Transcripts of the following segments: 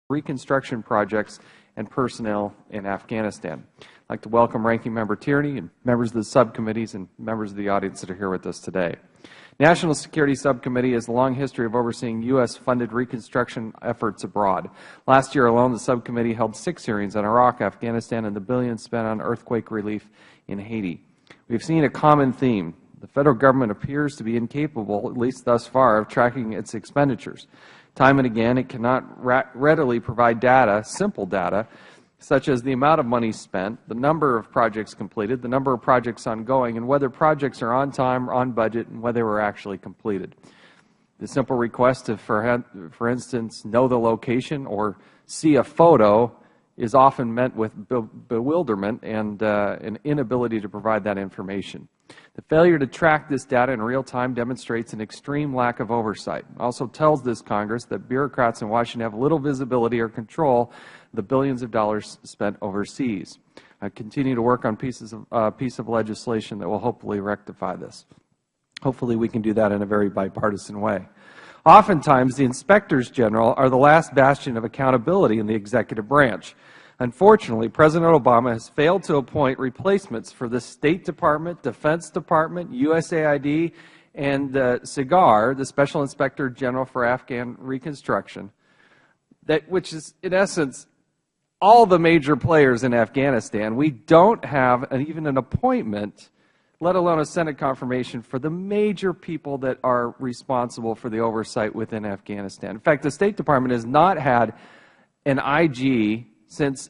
reconstruction projects and personnel in Afghanistan. I'd like to welcome Ranking Member Tierney and members of the subcommittees and members of the audience that are here with us today. National Security Subcommittee has a long history of overseeing U.S.-funded reconstruction efforts abroad. Last year alone, the subcommittee held 6 hearings on Iraq, Afghanistan, and the billions spent on earthquake relief in Haiti. We have seen a common theme. The Federal Government appears to be incapable, at least thus far, of tracking its expenditures. Time and again, it cannot readily provide data, simple data, such as the amount of money spent, the number of projects completed, the number of projects ongoing, and whether projects are on time or on budget, and whether they were actually completed. The simple request to, for instance, know the location or see a photo is often met with bewilderment and an inability to provide that information. The failure to track this data in real time demonstrates an extreme lack of oversight. It also tells this Congress that bureaucrats in Washington have little visibility or control of the billions of dollars spent overseas. I continue to work on a piece of legislation that will hopefully rectify this. Hopefully we can do that in a very bipartisan way. Oftentimes, the inspectors general are the last bastion of accountability in the executive branch. Unfortunately, President Obama has failed to appoint replacements for the State Department, Defense Department, USAID, and SIGAR, the Special Inspector General for Afghan Reconstruction, which is, in essence, all the major players in Afghanistan. We don't have even an appointment, let alone a Senate confirmation, for the major people that are responsible for the oversight within Afghanistan. In fact, the State Department has not had an IG since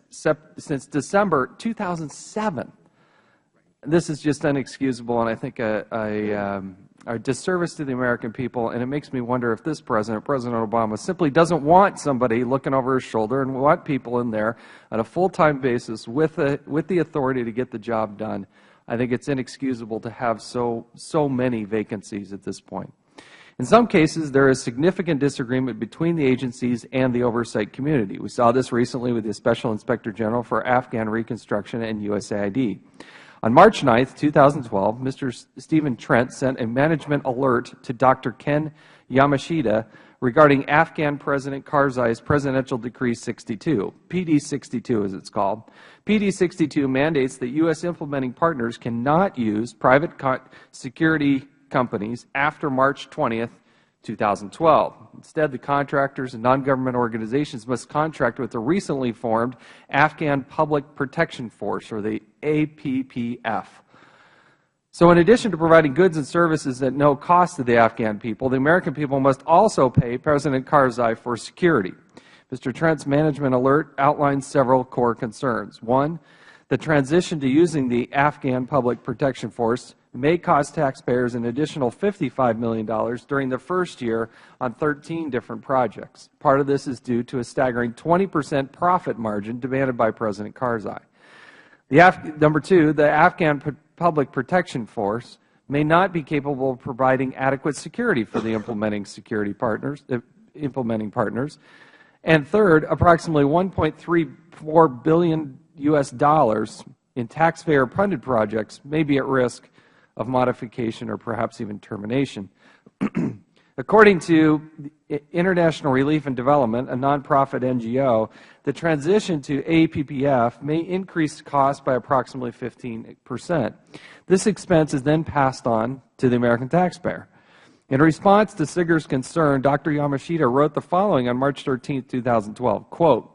December 2007. This is just inexcusable, and I think a disservice to the American people, and it makes me wonder if this President Obama, simply doesn't want somebody looking over his shoulder and want people in there on a full-time basis with the authority to get the job done. I think it's inexcusable to have so many vacancies at this point. In some cases, there is significant disagreement between the agencies and the oversight community. We saw this recently with the Special Inspector General for Afghan Reconstruction and USAID. On March 9, 2012, Mr. Stephen Trent sent a management alert to Dr. Ken Yamashita regarding Afghan President Karzai's Presidential Decree 62, PD 62 as it's called. PD 62 mandates that U.S. implementing partners cannot use private security companies after March 20, 2012. Instead, the contractors and non-government organizations must contract with the recently formed Afghan Public Protection Force, or the APPF. So in addition to providing goods and services at no cost to the Afghan people, the American people must also pay President Karzai for security. Mr. Trent's management alert outlines several core concerns. One, the transition to using the Afghan Public Protection Force may cost taxpayers an additional $55 million during the first year on 13 different projects. Part of this is due to a staggering 20% profit margin demanded by President Karzai. Number two, the Afghan Public Protection Force may not be capable of providing adequate security for the implementing partners. And third, approximately $1.34 billion in taxpayer-funded projects may be at risk of modification or perhaps even termination. According to International Relief and Development, a nonprofit NGO, the transition to APPF may increase costs by approximately 15%. This expense is then passed on to the American taxpayer. In response to SIGAR's concern, Dr. Yamashita wrote the following on March 13, 2012, quote,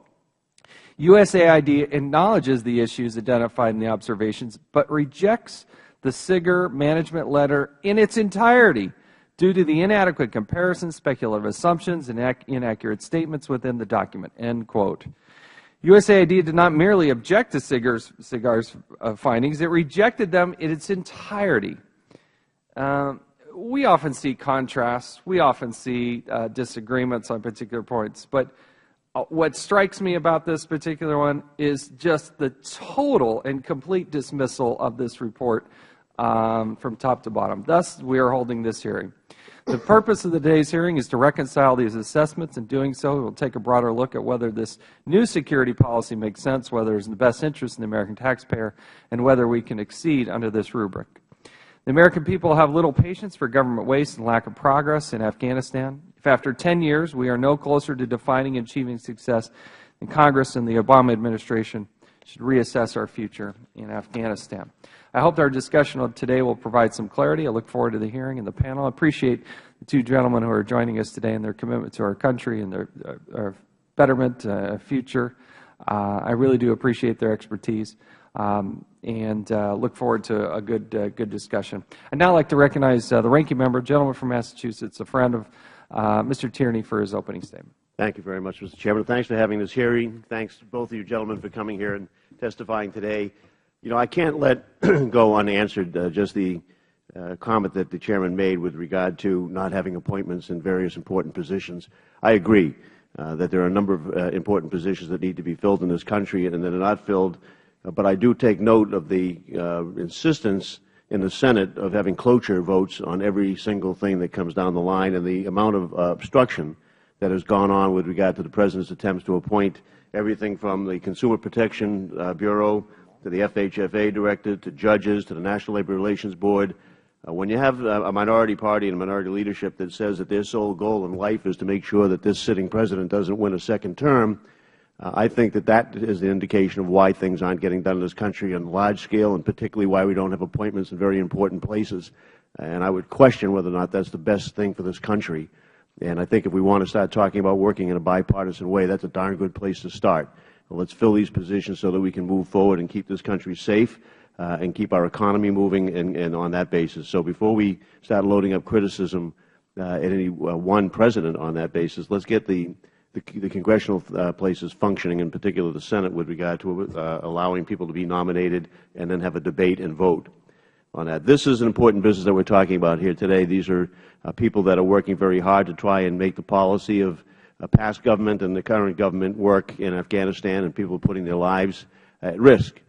USAID acknowledges the issues identified in the observations, but rejects the SIGAR management letter in its entirety due to the inadequate comparisons, speculative assumptions, and inaccurate statements within the document, end quote. USAID did not merely object to SIGAR's findings, it rejected them in its entirety. We often see contrasts, we often see disagreements on particular points, but what strikes me about this particular one is just the total and complete dismissal of this report from top to bottom. Thus, we are holding this hearing. The purpose of today's hearing is to reconcile these assessments. In doing so, we will take a broader look at whether this new security policy makes sense, whether it's in the best interest of the American taxpayer, and whether we can exceed under this rubric. The American people have little patience for government waste and lack of progress in Afghanistan. If after 10 years we are no closer to defining and achieving success, then Congress and the Obama administration should reassess our future in Afghanistan. I hope our discussion today will provide some clarity. I look forward to the hearing and the panel. I appreciate the two gentlemen who are joining us today and their commitment to our country and our betterment, future. I really do appreciate their expertise and look forward to a good discussion. I'd now like to recognize the ranking member, gentleman from Massachusetts, a friend of Mr. Tierney, for his opening statement. Thank you very much, Mr. Chairman. Thanks for having this hearing. Thanks to both of you gentlemen for coming here and testifying today. You know, I can't let go unanswered just the comment that the Chairman made with regard to not having appointments in various important positions. I agree that there are a number of important positions that need to be filled in this country and that are not filled, but I do take note of the insistence in the Senate of having cloture votes on every single thing that comes down the line, and the amount of obstruction that has gone on with regard to the President's attempts to appoint everything from the Consumer Protection Bureau to the FHFA Director to judges to the National Labor Relations Board. When you have a minority party and a minority leadership that says that their sole goal in life is to make sure that this sitting President doesn't win a second term, I think that that is the indication of why things aren't getting done in this country on a large scale, and particularly why we don't have appointments in very important places. And I would question whether or not that's the best thing for this country. And I think if we want to start talking about working in a bipartisan way, that's a darn good place to start. Well, let's fill these positions so that we can move forward and keep this country safe and keep our economy moving and on that basis. So before we start loading up criticism at any one President on that basis, let's get the congressional places functioning, in particular the Senate, with regard to allowing people to be nominated and then have a debate and vote on that. This is an important business that we are talking about here today. These are people that are working very hard to try and make the policy of past government and the current government work in Afghanistan, and people putting their lives at risk.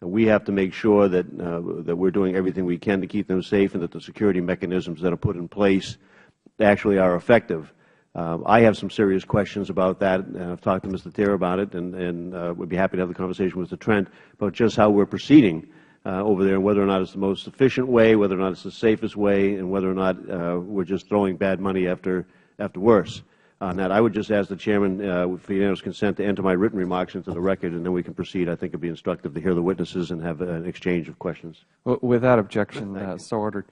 And we have to make sure that we are doing everything we can to keep them safe and that the security mechanisms that are put in place actually are effective. I have some serious questions about that, and I have talked to Mr. Thier about it, and would be happy to have the conversation with Mr. Trent about just how we are proceeding over there, and whether or not it's the most efficient way, whether or not it's the safest way, and whether or not we're just throwing bad money after worse. On that, I would just ask the Chairman for unanimous consent to enter my written remarks into the record, and then we can proceed. I think it would be instructive to hear the witnesses and have an exchange of questions. Without objection, so ordered.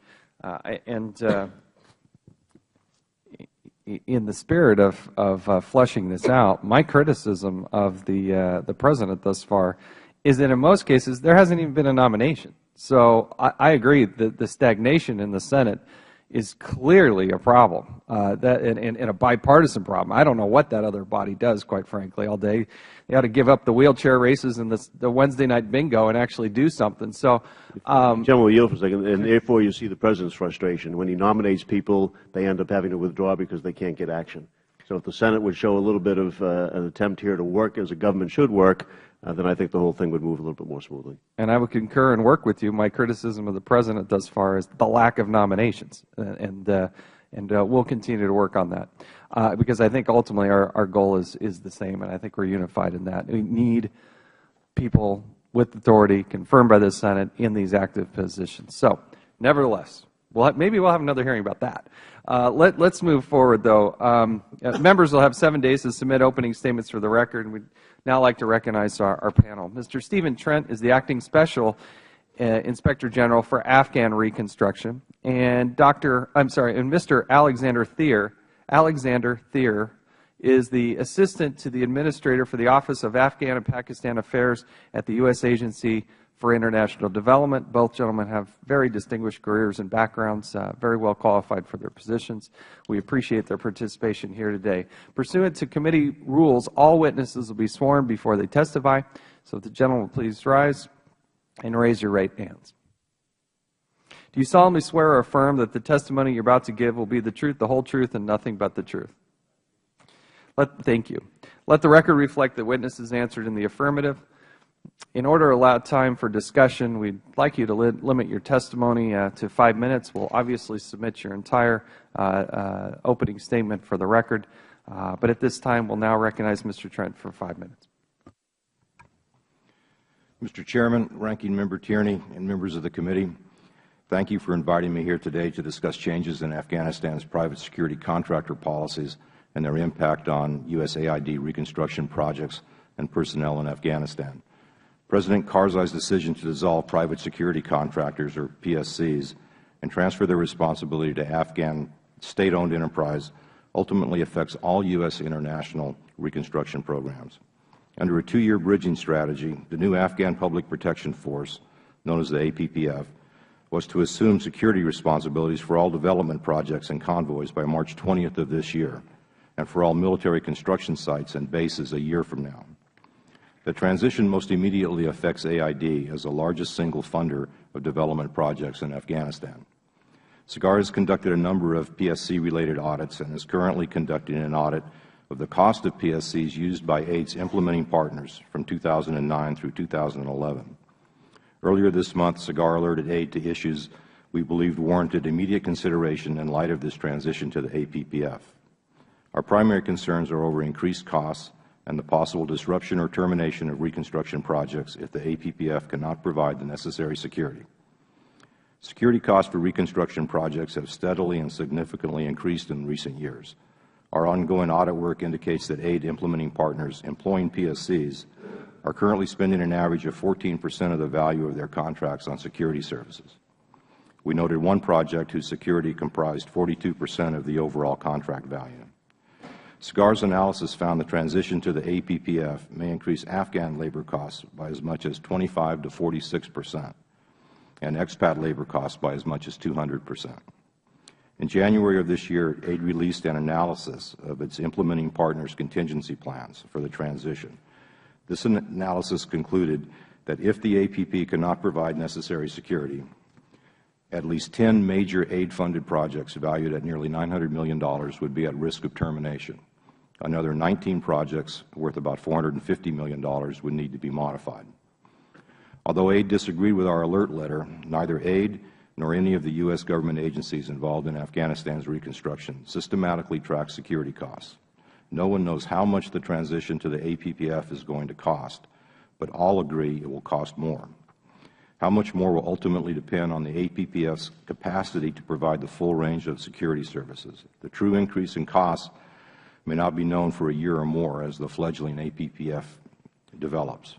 In the spirit of fleshing this out, my criticism of the President thus far is that in most cases there hasn't even been a nomination. So I agree that the stagnation in the Senate is clearly a problem, and a bipartisan problem. I don't know what that other body does, quite frankly, all day. They ought to give up the wheelchair races and the Wednesday night bingo and actually do something. So, Gentleman will yield for a second, and therefore you see the President's frustration. When he nominates people, they end up having to withdraw because they can't get action. So if the Senate would show a little bit of an attempt here to work as a government should work, then I think the whole thing would move a little bit more smoothly. And I would concur and work with you. My criticism of the President thus far is the lack of nominations, and we'll continue to work on that because I think ultimately our goal is the same, and I think we're unified in that. We need people with authority confirmed by the Senate in these active positions. So, nevertheless, maybe we'll have another hearing about that. Let's move forward, though. Members will have 7 days to submit opening statements for the record, and we'd now like to recognize our panel. Mr. Stephen Trent is the Acting Special Inspector General for Afghan Reconstruction, and Mr. Alexander Thier is the Assistant to the Administrator for the Office of Afghan and Pakistan Affairs at the U.S. Agency for International Development. Both gentlemen have very distinguished careers and backgrounds, very well qualified for their positions. We appreciate their participation here today. Pursuant to committee rules, all witnesses will be sworn before they testify. So if the gentleman will please rise and raise your right hands. Do you solemnly swear or affirm that the testimony you're about to give will be the truth, the whole truth, and nothing but the truth? Thank you. Let the record reflect that witnesses answered in the affirmative. In order to allow time for discussion, we'd like you to limit your testimony to 5 minutes. We'll obviously submit your entire opening statement for the record. But at this time, we'll now recognize Mr. Trent for 5 minutes. Mr. Chairman, Ranking Member Tierney, and members of the committee, Thank you for inviting me here today to discuss changes in Afghanistan's private security contractor policies and their impact on USAID reconstruction projects and personnel in Afghanistan. President Karzai's decision to dissolve private security contractors, or PSCs, and transfer their responsibility to Afghan state-owned enterprise ultimately affects all U.S. international reconstruction programs. Under a 2-year bridging strategy, the new Afghan Public Protection Force, known as the APPF, was to assume security responsibilities for all development projects and convoys by March 20th of this year, and for all military construction sites and bases a year from now. The transition most immediately affects AID as the largest single funder of development projects in Afghanistan. SIGAR has conducted a number of PSC-related audits and is currently conducting an audit of the cost of PSCs used by AID's implementing partners from 2009 through 2011. Earlier this month, SIGAR alerted AID to issues we believed warranted immediate consideration in light of this transition to the APPF. Our primary concerns are over increased costs and the possible disruption or termination of reconstruction projects if the APPF cannot provide the necessary security. Security costs for reconstruction projects have steadily and significantly increased in recent years. Our ongoing audit work indicates that AID implementing partners employing PSCs are currently spending an average of 14% of the value of their contracts on security services. We noted one project whose security comprised 42% of the overall contract value. SIGAR's analysis found the transition to the APPF may increase Afghan labor costs by as much as 25 to 46%, and expat labor costs by as much as 200%. In January of this year, AID released an analysis of its implementing partners' contingency plans for the transition. This analysis concluded that if the APP cannot provide necessary security, at least 10 major AID-funded projects valued at nearly $900 million would be at risk of termination. Another 19 projects worth about $450 million would need to be modified. Although AID disagreed with our alert letter, neither AID nor any of the U.S. government agencies involved in Afghanistan's reconstruction systematically track security costs. No one knows how much the transition to the APPF is going to cost, but all agree it will cost more. How much more will ultimately depend on the APPF's capacity to provide the full range of security services. The true increase in costs may not be known for a year or more as the fledgling APPF develops.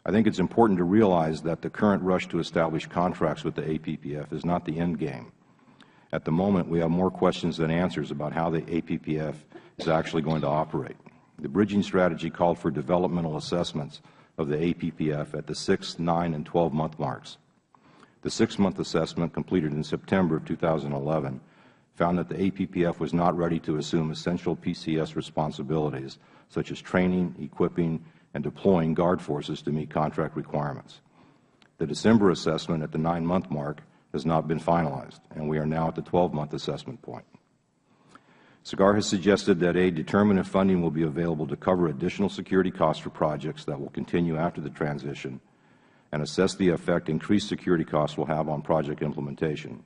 I think it is important to realize that the current rush to establish contracts with the APPF is not the end game. At the moment, we have more questions than answers about how the APPF is actually going to operate. The bridging strategy called for developmental assessments of the APPF at the 6, 9, and 12-month marks. The 6-month assessment, completed in September of 2011, found that the APPF was not ready to assume essential PCS responsibilities, such as training, equipping, and deploying Guard forces to meet contract requirements. The December assessment at the 9-month mark has not been finalized, and we are now at the 12-month assessment point. SIGAR has suggested that AID determine if funding will be available to cover additional security costs for projects that will continue after the transition, and assess the effect increased security costs will have on project implementation.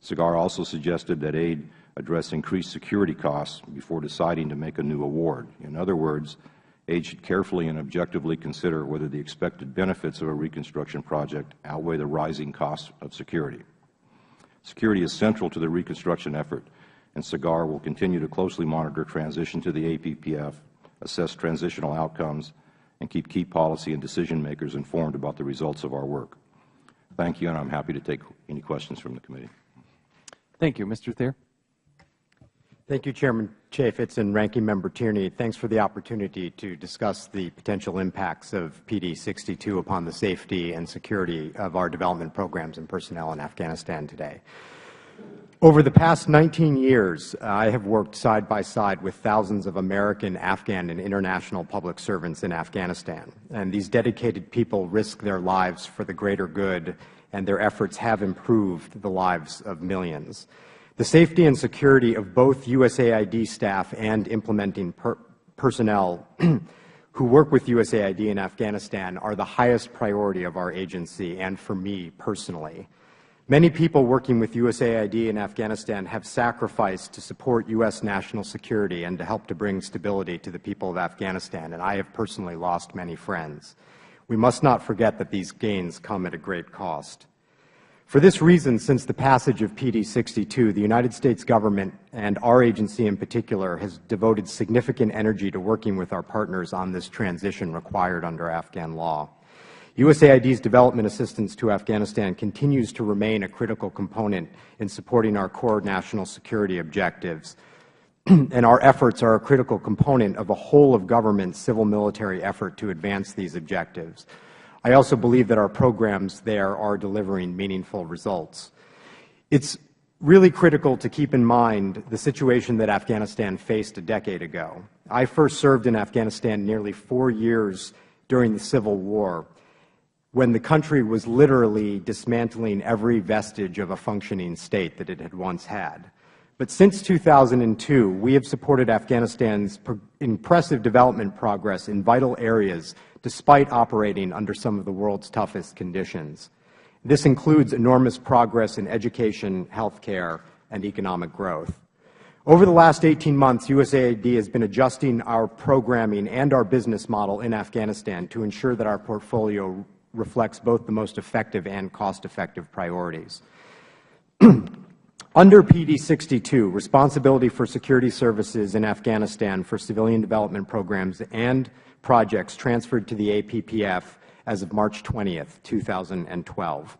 SIGAR also suggested that AID address increased security costs before deciding to make a new award. In other words, AID should carefully and objectively consider whether the expected benefits of a reconstruction project outweigh the rising costs of security. Security is central to the reconstruction effort, and SIGAR will continue to closely monitor transition to the APPF, assess transitional outcomes, and keep key policy and decision makers informed about the results of our work. Thank you, and I am happy to take any questions from the committee. Thank you. Mr. Thayer. Thank you, Chairman Chaffetz and Ranking Member Tierney. Thanks for the opportunity to discuss the potential impacts of PD 62 upon the safety and security of our development programs and personnel in Afghanistan today. Over the past 19 years, I have worked side by side with thousands of American, Afghan, and international public servants in Afghanistan. And these dedicated people risk their lives for the greater good, and their efforts have improved the lives of millions. The safety and security of both USAID staff and implementing personnel who work with USAID in Afghanistan are the highest priority of our agency and for me personally. Many people working with USAID in Afghanistan have sacrificed to support U.S. national security and to help to bring stability to the people of Afghanistan, and I have personally lost many friends. We must not forget that these gains come at a great cost. For this reason, since the passage of PD 62, the United States government, and our agency in particular, has devoted significant energy to working with our partners on this transition required under Afghan law. USAID's development assistance to Afghanistan continues to remain a critical component in supporting our core national security objectives, and our efforts are a critical component of a whole-of-government civil-military effort to advance these objectives. I also believe that our programs there are delivering meaningful results. It's really critical to keep in mind the situation that Afghanistan faced a decade ago. I first served in Afghanistan nearly 4 years during the Civil War, when the country was literally dismantling every vestige of a functioning state that it had once had. But since 2002, we have supported Afghanistan's impressive development progress in vital areas despite operating under some of the world's toughest conditions. This includes enormous progress in education, health care, and economic growth. Over the last 18 months, USAID has been adjusting our programming and our business model in Afghanistan to ensure that our portfolio reflects both the most effective and cost-effective priorities. Under PD 62, responsibility for security services in Afghanistan for civilian development programs and projects transferred to the APPF as of March 20, 2012.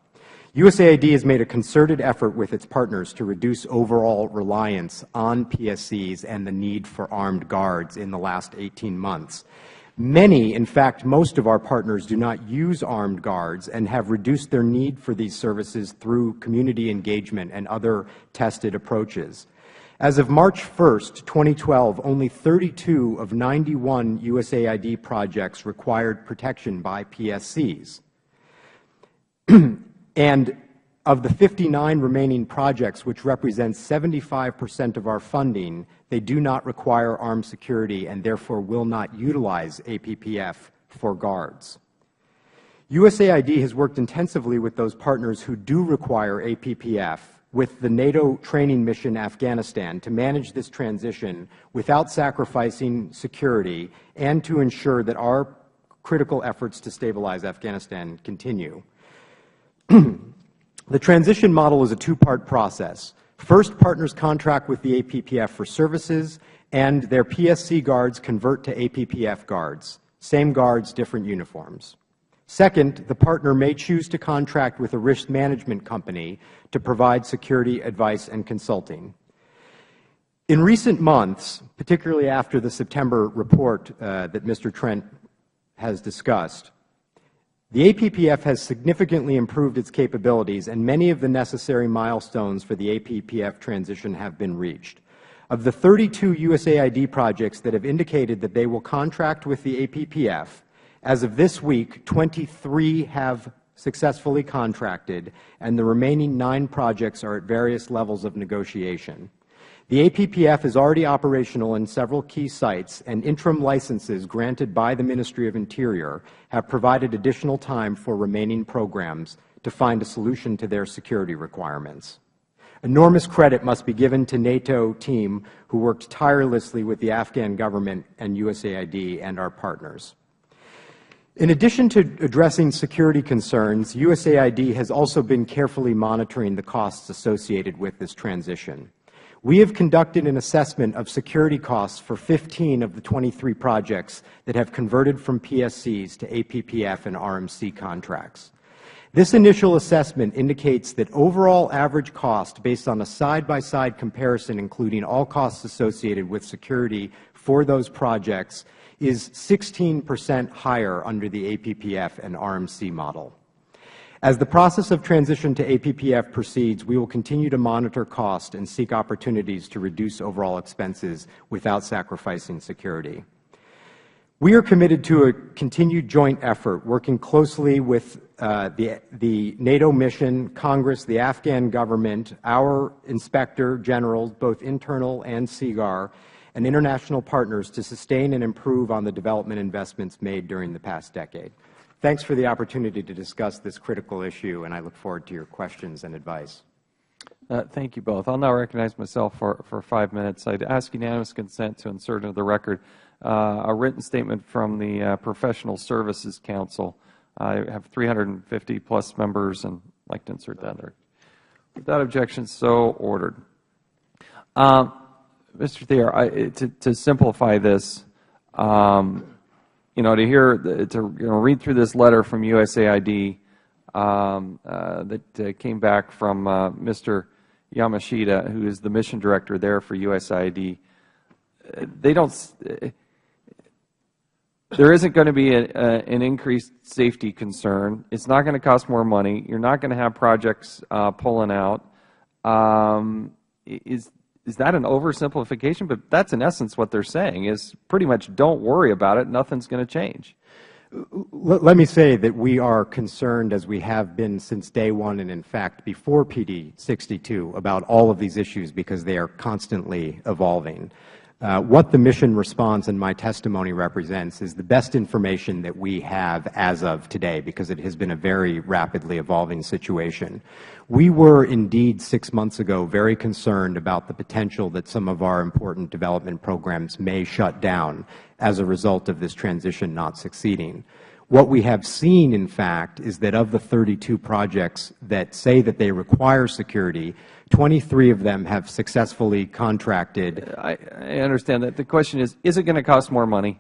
USAID has made a concerted effort with its partners to reduce overall reliance on PSCs and the need for armed guards in the last 18 months. Many, in fact, most of our partners do not use armed guards and have reduced their need for these services through community engagement and other tested approaches. As of March 1, 2012, only 32 of 91 USAID projects required protection by PSCs. And of the 59 remaining projects, which represent 75% of our funding, they do not require armed security and therefore will not utilize APPF for guards. USAID has worked intensively with those partners who do require APPF with the NATO training mission Afghanistan to manage this transition without sacrificing security and to ensure that our critical efforts to stabilize Afghanistan continue. The transition model is a two-part process. First, partners contract with the APPF for services, and their PSC guards convert to APPF guards. Same guards, different uniforms. Second, the partner may choose to contract with a risk management company to provide security advice and consulting. In recent months, particularly after the September report that Mr. Trent has discussed, the APPF has significantly improved its capabilities, and many of the necessary milestones for the APPF transition have been reached. Of the 32 USAID projects that have indicated that they will contract with the APPF, as of this week, 23 have successfully contracted, and the remaining 9 projects are at various levels of negotiation. The APPF is already operational in several key sites, and interim licenses granted by the Ministry of Interior have provided additional time for remaining programs to find a solution to their security requirements. Enormous credit must be given to NATO team who worked tirelessly with the Afghan government and USAID and our partners. In addition to addressing security concerns, USAID has also been carefully monitoring the costs associated with this transition. We have conducted an assessment of security costs for 15 of the 23 projects that have converted from PSCs to APPF and RMC contracts. This initial assessment indicates that overall average cost, based on a side-by-side comparison including all costs associated with security for those projects, is 16% higher under the APPF and RMC model. As the process of transition to APPF proceeds, we will continue to monitor cost and seek opportunities to reduce overall expenses without sacrificing security. We are committed to a continued joint effort, working closely with the NATO mission, Congress, the Afghan government, our Inspector Generals, both internal and CGAR, and international partners to sustain and improve on the development investments made during the past decade. Thanks for the opportunity to discuss this critical issue, and I look forward to your questions and advice. Thank you both. I'll now recognize myself for 5 minutes. I'd ask unanimous consent to insert into the record a written statement from the Professional Services Council. I have 350-plus members, and like to insert that there. Without objection, so ordered. Mr. Thayer, to simplify this, you know, to read through this letter from USAID that came back from Mr. Yamashita, who is the mission director there for USAID, there isn't going to be an increased safety concern. It's not going to cost more money. You're not going to have projects pulling out. Is that an oversimplification? But that's in essence what they're saying, is pretty much don't worry about it. Nothing's going to change. Let me say that we are concerned, as we have been since day one, and in fact before PD 62, about all of these issues because they are constantly evolving. What the mission response and my testimony represents is the best information that we have as of today, because it has been a very rapidly evolving situation. We were indeed 6 months ago very concerned about the potential that some of our important development programs may shut down as a result of this transition not succeeding. What we have seen, in fact, is that of the 32 projects that say that they require security, 23 of them have successfully contracted. I understand that. The question is it going to cost more money?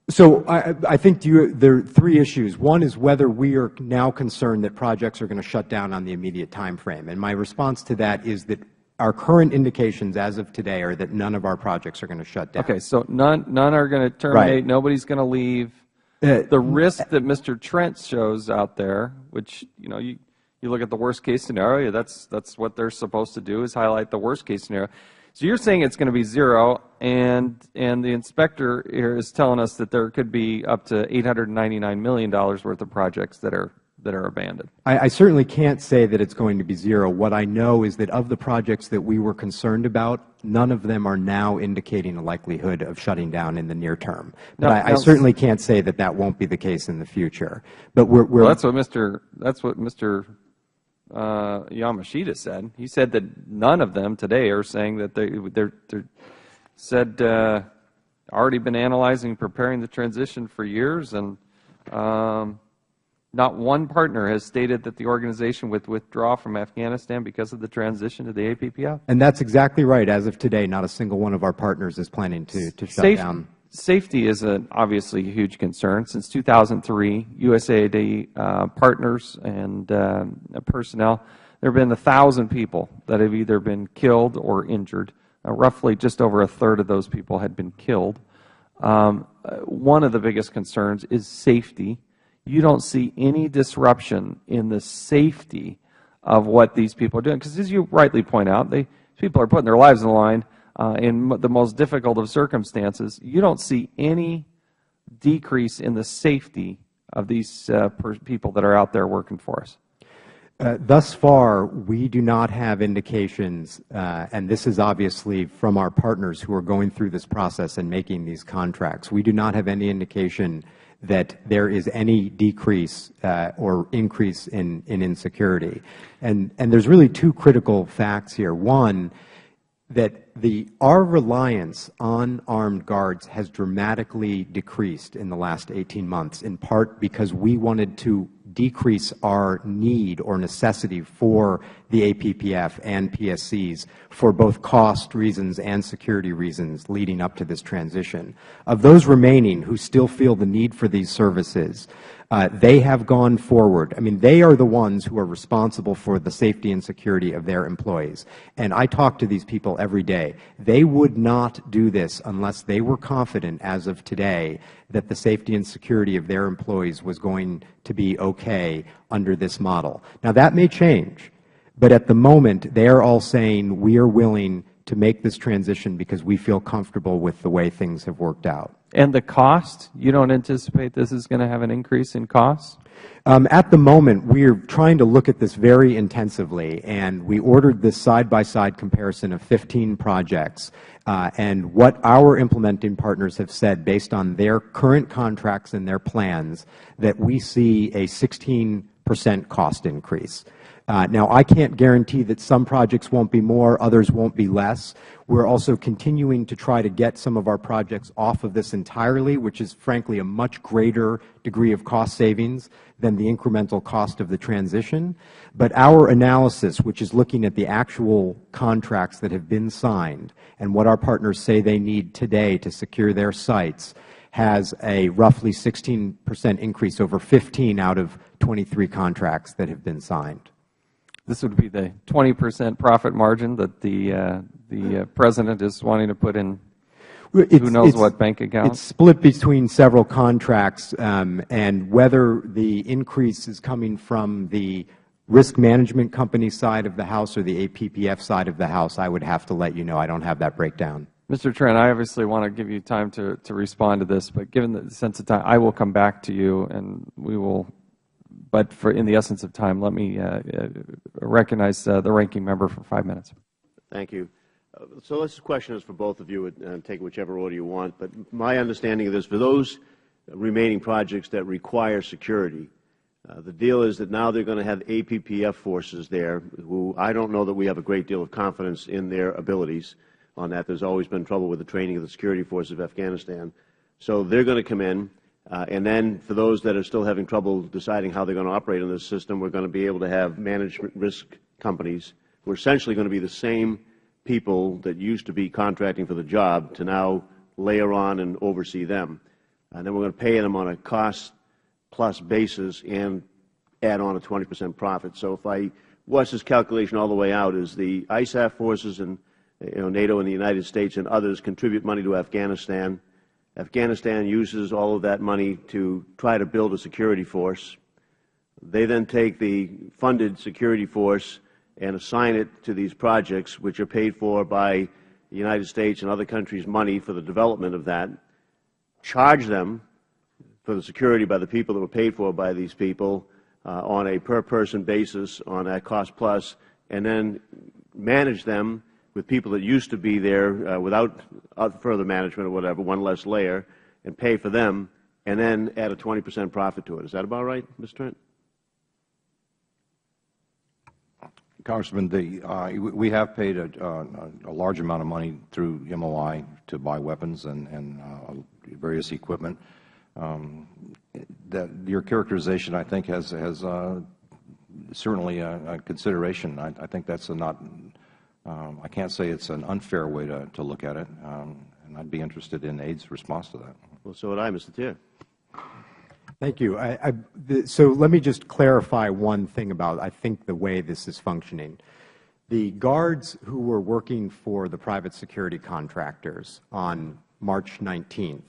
So I think there are three issues. One is whether we are now concerned that projects are going to shut down on the immediate time frame. And my response to that is that our current indications as of today are that none of our projects are going to shut down. Okay, so none are going to terminate. Right. Nobody's going to leave. The risk that Mr. Trent shows out there, which, you know, you look at the worst case scenario, that's what they're supposed to do, is highlight the worst case scenario. So you're saying it's going to be zero, and the inspector here is telling us that there could be up to $899 million worth of projects that are abandoned. I certainly can't say that it's going to be zero. What I know is that of the projects that we were concerned about, none of them are now indicating a likelihood of shutting down in the near term. But I certainly can't say that that won't be the case in the future. But well, that's what Mr. Yamashita said. He said that none of them today are saying that they're said already been analyzing, preparing the transition for years, and not one partner has stated that the organization would withdraw from Afghanistan because of the transition to the APPF. And that's exactly right. As of today, not a single one of our partners is planning to shut down. Safety is obviously a huge concern. Since 2003, USAID partners and personnel, there have been 1,000 people that have either been killed or injured. Roughly just over a third of those people had been killed. One of the biggest concerns is safety. You don't see any disruption in the safety of what these people are doing, because as you rightly point out, these people are putting their lives on the line in the most difficult of circumstances. You don't see any decrease in the safety of these people that are out there working for us. Thus far, we do not have indications, and this is obviously from our partners who are going through this process and making these contracts. We do not have any indication that there is any decrease or increase in insecurity. And there's really two critical facts here. One, that our reliance on armed guards has dramatically decreased in the last 18 months, in part because we wanted to decrease our need or necessity for the APPF and PSCs for both cost reasons and security reasons leading up to this transition. Of those remaining who still feel the need for these services, they have gone forward. I mean, they are the ones who are responsible for the safety and security of their employees. And I talk to these people every day. They would not do this unless they were confident, as of today, that the safety and security of their employees was going to be okay under this model. Now, that may change, but at the moment, they are all saying we are willing to make this transition because we feel comfortable with the way things have worked out. And the cost, you don't anticipate this is going to have an increase in costs? At the moment, we are trying to look at this very intensively, and we ordered this side-by-side comparison of 15 projects. And what our implementing partners have said, based on their current contracts and their plans, that we see a 16% cost increase. Now, I can't guarantee that some projects won't be more, others won't be less. We're also continuing to try to get some of our projects off of this entirely, which is, frankly, a much greater degree of cost savings than the incremental cost of the transition. But our analysis, which is looking at the actual contracts that have been signed and what our partners say they need today to secure their sites, has a roughly 16% increase over 15 out of 23 contracts that have been signed. This would be the 20% profit margin that the President is wanting to put in who knows what bank account? It's split between several contracts, and whether the increase is coming from the risk management company side of the House or the APPF side of the House, I would have to let you know. I don't have that breakdown. Mr. Trent, I obviously want to give you time to respond to this, but given the sense of time, I will come back to you and we will. But in the essence of time, let me recognize the Ranking Member for 5 minutes. Thank you. So this question is for both of you, and take whichever order you want. But my understanding of this, for those remaining projects that require security, the deal is that now they're going to have APPF forces there, who I don't know that we have a great deal of confidence in their abilities on that. There's always been trouble with the training of the security forces of Afghanistan. So they're going to come in. And then for those that are still having trouble deciding how they're going to operate in this system, we're going to be able to have management risk companies who are essentially going to be the same people that used to be contracting for the job to now layer on and oversee them. And then we're going to pay them on a cost-plus basis and add on a 20% profit. So if I watch this calculation all the way out, is the ISAF forces and NATO and the United States and others contribute money to Afghanistan. Afghanistan uses all of that money to try to build a security force. They then take the funded security force and assign it to these projects, which are paid for by the United States and other countries' money for the development of that, charge them for the security by the people that were paid for by these people on a per-person basis on that cost-plus, and then manage them with people that used to be there without further management or whatever, one less layer, and pay for them, and then add a 20% profit to it. Is that about right, Mr. Trent? Congressman, we have paid a large amount of money through MOI to buy weapons and various equipment. Your characterization, I think, has certainly a consideration. I think that's not. I can't say it's an unfair way to look at it, and I'd be interested in AID's response to that. Well, so would I, Mr. Tier. Thank you. So let me just clarify one thing about, I think, the way this is functioning. The guards who were working for the private security contractors on March 19th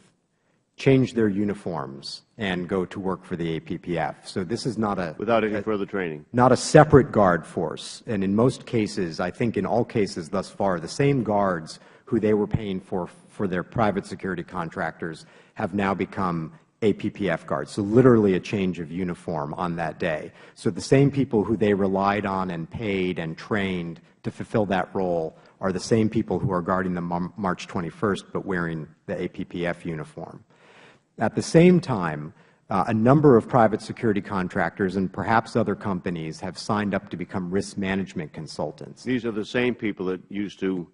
change their uniforms and go to work for the APPF. So this is not without any further training. Not a separate guard force. And in most cases, I think in all cases thus far, the same guards who they were paying for their private security contractors have now become APPF guards. So literally a change of uniform on that day. So the same people who they relied on and paid and trained to fulfill that role are the same people who are guarding them March 21st but wearing the APPF uniform. At the same time, a number of private security contractors and perhaps other companies have signed up to become risk management consultants. These are the same people that used to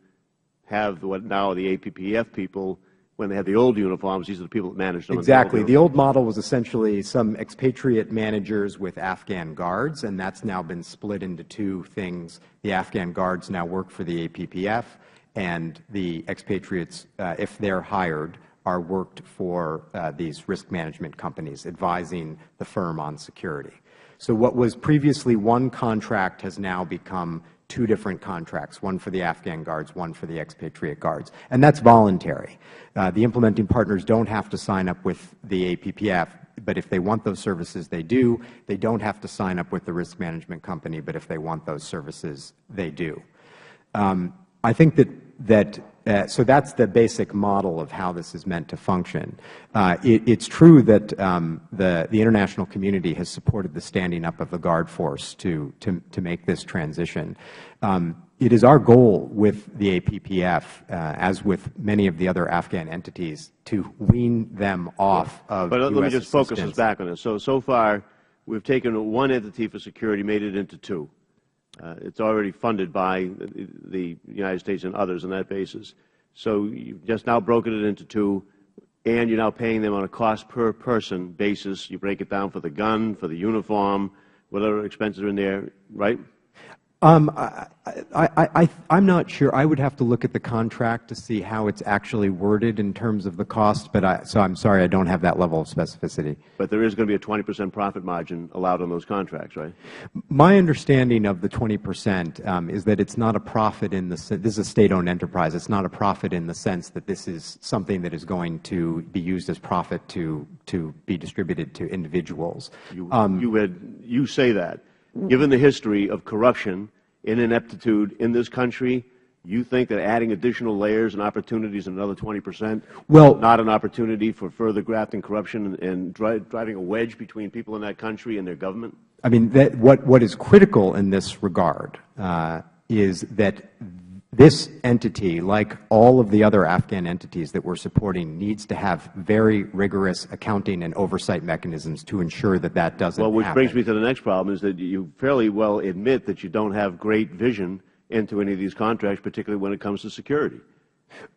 have what now the APPF people, when they had the old uniforms, these are the people that managed them. Exactly. The old model was essentially some expatriate managers with Afghan guards, and that's now been split into two things. The Afghan guards now work for the APPF, and the expatriates, if they're hired, are worked for these risk management companies, advising the firm on security. So what was previously one contract has now become two different contracts, one for the Afghan guards, one for the expatriate guards. And that's voluntary. The implementing partners don't have to sign up with the APPF, but if they want those services, they do. They don't have to sign up with the risk management company, but if they want those services, they do. I think so that's the basic model of how this is meant to function. It's true that the international community has supported the standing up of the Guard force to make this transition. It is our goal with the APPF, as with many of the other Afghan entities, to wean them off of But U.S. let me just focus us assistance. back on this. So far, we've taken one entity for security, made it into two. It's already funded by the United States and others on that basis. So you've just now broken it into two, and you're now paying them on a cost per person basis. You break it down for the gun, for the uniform, whatever expenses are in there, right? I'm not sure. I would have to look at the contract to see how it's actually worded in terms of the cost, but so I'm sorry I don't have that level of specificity. But there is going to be a 20% profit margin allowed on those contracts, right? My understanding of the 20% is that it's not a profit in the sense, this is a state-owned enterprise, it's not a profit in the sense that this is something that is going to be used as profit to be distributed to individuals. You say that. Given the history of corruption and ineptitude in this country, you think that adding additional layers and opportunities, another 20%, not an opportunity for further graft and corruption and driving a wedge between people in that country and their government? I mean, what is critical in this regard is that this entity, like all of the other Afghan entities that we're supporting, needs to have very rigorous accounting and oversight mechanisms to ensure that that doesn't happen. Well, which brings me to the next problem, is that you fairly well admit that you don't have great vision into any of these contracts, particularly when it comes to security.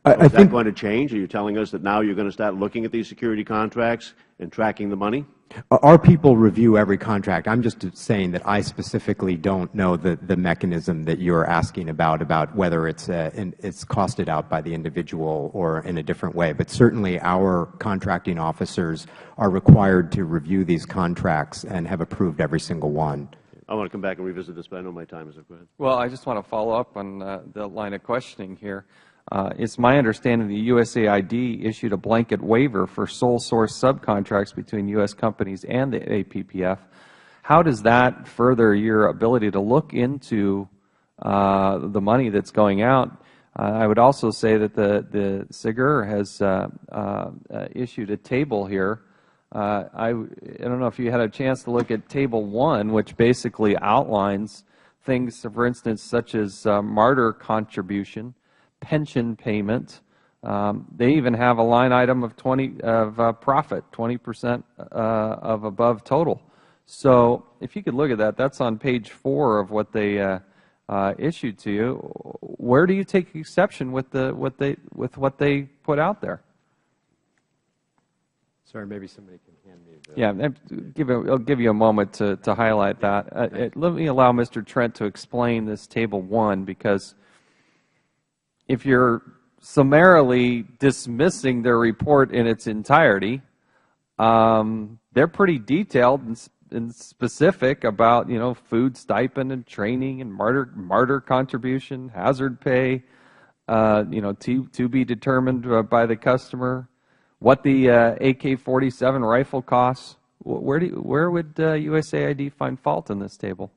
Is that going to change? Are you telling us that now you're going to start looking at these security contracts and tracking the money? Our people review every contract. I'm just saying that I specifically don't know the mechanism that you're asking about whether it's costed out by the individual or in a different way. But certainly our contracting officers are required to review these contracts and have approved every single one. I want to come back and revisit this, but I know my time is up. Go ahead. Well, I just want to follow up on the line of questioning here. It's my understanding the USAID issued a blanket waiver for sole source subcontracts between U.S. companies and the APPF. How does that further your ability to look into the money that's going out? I would also say that the SIGIR has issued a table here. I don't know if you had a chance to look at Table 1, which basically outlines things, for instance, such as martyr contribution, pension payment. They even have a line item of profit, 20% of above total. So if you could look at that, that's on page 4 of what they issued to you. Where do you take exception with what they put out there? Sorry, maybe somebody can hand me the... Yeah, I'll give you a moment to highlight that. Let me allow Mr. Trent to explain this Table 1, because if you're summarily dismissing their report in its entirety, they're pretty detailed and specific about, food stipend and training and martyr contribution, hazard pay, to be determined by the customer, what the AK-47 rifle costs. Where would USAID find fault in this table?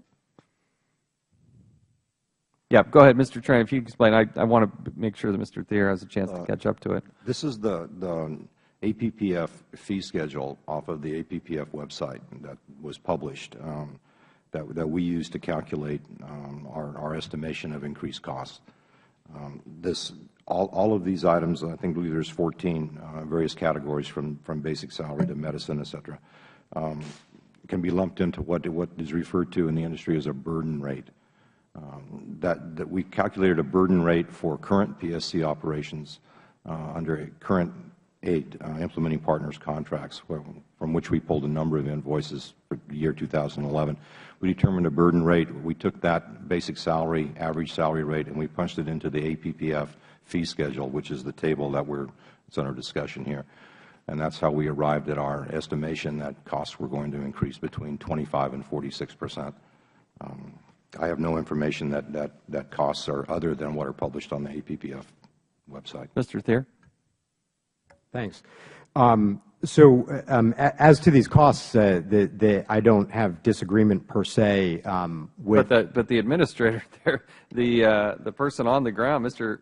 Yeah, go ahead, Mr. Trent, if you explain. I want to make sure that Mr. Thier has a chance to catch up to it. This is the APPF fee schedule off of the APPF website that was published that we use to calculate our estimation of increased costs. All of these items, I think there's 14 various categories from basic salary to medicine, et cetera, can be lumped into what is referred to in the industry as a burden rate. That we calculated a burden rate for current PSC operations under current 8 implementing partners contracts, from which we pulled a number of invoices for the year 2011. We determined a burden rate. We took that basic salary, average salary rate, and we punched it into the APPF fee schedule, which is the table that's under discussion here. And that's how we arrived at our estimation that costs were going to increase between 25% and 46%. I have no information that costs are other than what are published on the APPF website. Mr. Thier? Thanks. As to these costs, I don't have disagreement per se with. But the administrator there, the person on the ground, Mr.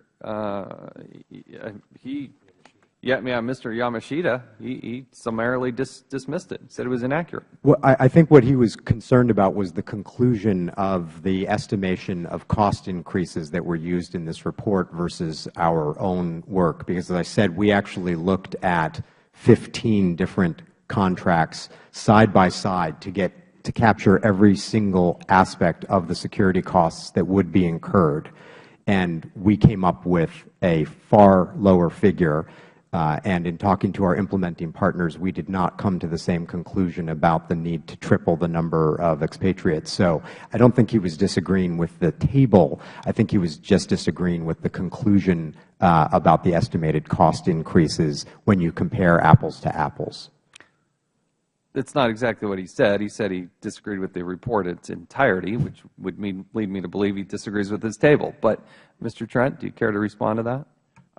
Mr. Yamashita, he summarily dismissed it, said it was inaccurate. Well, I think what he was concerned about was the conclusion of the estimation of cost increases that were used in this report versus our own work. Because, as I said, we actually looked at 15 different contracts side by side to to capture every single aspect of the security costs that would be incurred, and we came up with a far lower figure. And in talking to our implementing partners, we did not come to the same conclusion about the need to triple the number of expatriates. So I don't think he was disagreeing with the table. I think he was just disagreeing with the conclusion about the estimated cost increases when you compare apples to apples. That's not exactly what he said. He said he disagreed with the report in its entirety, which would lead me to believe he disagrees with his table. But, Mr. Trent, do you care to respond to that?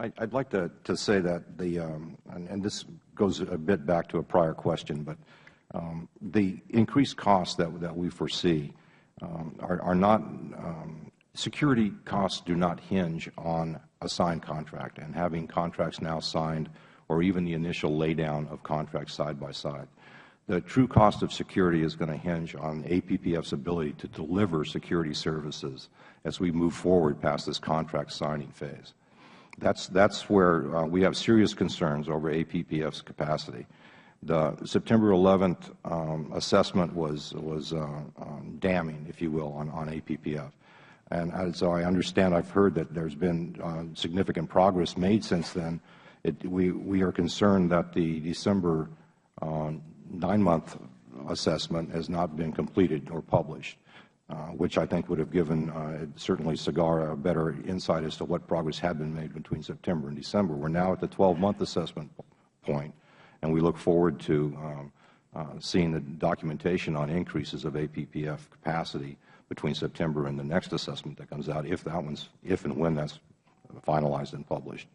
I'd like to say that and this goes a bit back to a prior question, but the increased costs that we foresee are not, security costs do not hinge on a signed contract and having contracts now signed or even the initial laydown of contracts side by side. The true cost of security is going to hinge on APPF's ability to deliver security services as we move forward past this contract signing phase. That's where we have serious concerns over APPF's capacity. The September 11th assessment was damning, if you will, on APPF. And so I understand, I've heard that there's been significant progress made since then. We are concerned that the December 9-month assessment has not been completed or published, which I think would have given certainly SIGAR a better insight as to what progress had been made between September and December. We're now at the 12-month assessment point, and we look forward to seeing the documentation on increases of APPF capacity between September and the next assessment that comes out, if and when that's finalized and published.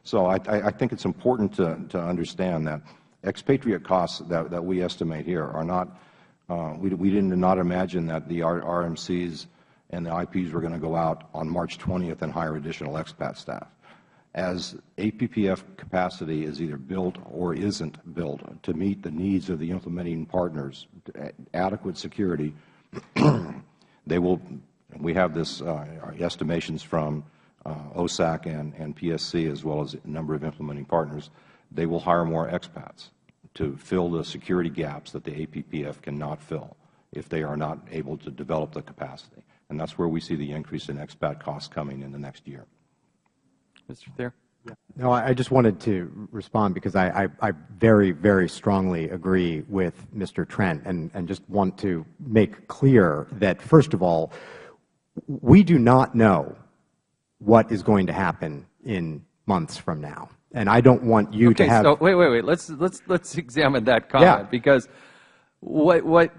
So I think it's important to understand that expatriate costs that we estimate here are not, we did not imagine that the RMCs and the IPs were going to go out on March 20th and hire additional expat staff. As APPF capacity is either built or isn't built to meet the needs of the implementing partners, adequate security, they will, we have this estimations from OSAC and PSC as well as a number of implementing partners, they will hire more expats to fill the security gaps that the APPF cannot fill if they are not able to develop the capacity. And that's where we see the increase in expat costs coming in the next year. Mr. Thayer? Yeah. No, I just wanted to respond because I very, very strongly agree with Mr. Trent and just want to make clear that, first of all, we do not know what is going to happen in months from now. And I don't want you to have. So wait. Let's examine that comment, because what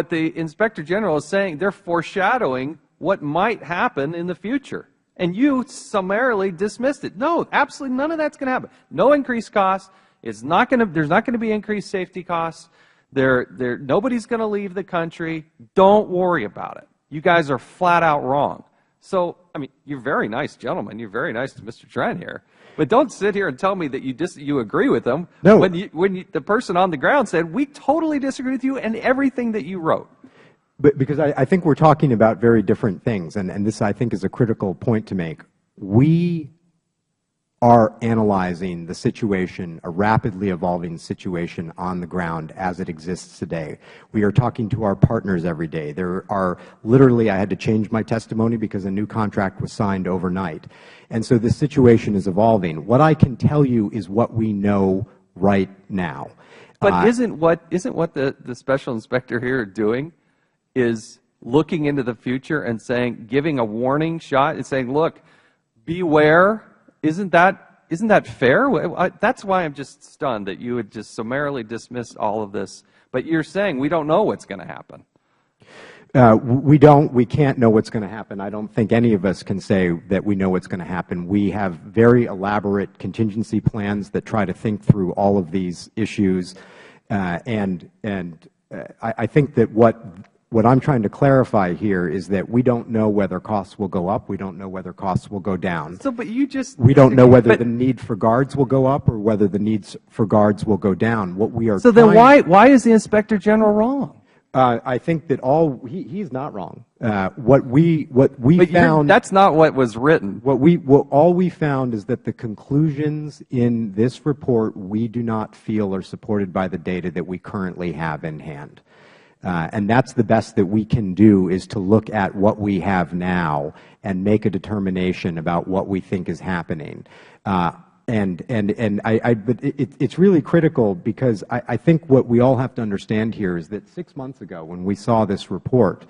the Inspector General is saying, they're foreshadowing what might happen in the future, and you summarily dismissed it. No, absolutely none of that's going to happen. No increased costs. It's not going to. There's not going to be increased safety costs. Nobody's going to leave the country. Don't worry about it. You guys are flat out wrong. So, I mean, you're very nice gentlemen. You're very nice to Mr. Trent here. But don't sit here and tell me that you agree with them. No. When the person on the ground said, we totally disagree with you and everything that you wrote. But because I think we're talking about very different things, and this, I think, is a critical point to make. We are analyzing the situation, a rapidly evolving situation on the ground as it exists today. We are talking to our partners every day. There are literally, I had to change my testimony because a new contract was signed overnight. And so the situation is evolving. What I can tell you is what we know right now. But isn't what the special inspector here doing is looking into the future and saying, giving a warning shot and saying, look, beware. Isn't that fair? That's why I'm just stunned that you would just summarily dismiss all of this. But you're saying we don't know what's going to happen. We can't know what's going to happen. I don't think any of us can say that we know what's going to happen. We have very elaborate contingency plans that try to think through all of these issues. I think that what I'm trying to clarify here is that we don't know whether costs will go up. We don't know whether costs will go down. So, but you just. We don't know whether the need for guards will go up or whether the needs for guards will go down. What we are. So then why is the Inspector General wrong? I think that he's not wrong. What we found. That's not what was written. All we found is that the conclusions in this report we do not feel are supported by the data that we currently have in hand. And that's the best that we can do, is to look at what we have now and make a determination about what we think is happening. But it's really critical, because I think what we all have to understand here is that 6 months ago, when we saw this report,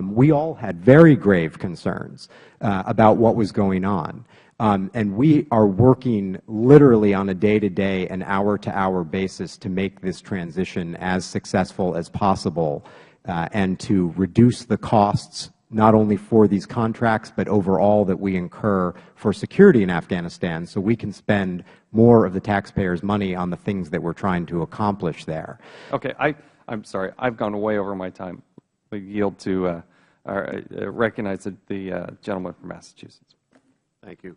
we all had very grave concerns about what was going on. And we are working literally on a day-to-day and hour-to-hour basis to make this transition as successful as possible, and to reduce the costs not only for these contracts but overall that we incur for security in Afghanistan, so we can spend more of the taxpayers' money on the things that we're trying to accomplish there. Okay, I'm sorry, I've gone way over my time. We yield to recognize the gentleman from Massachusetts. Thank you.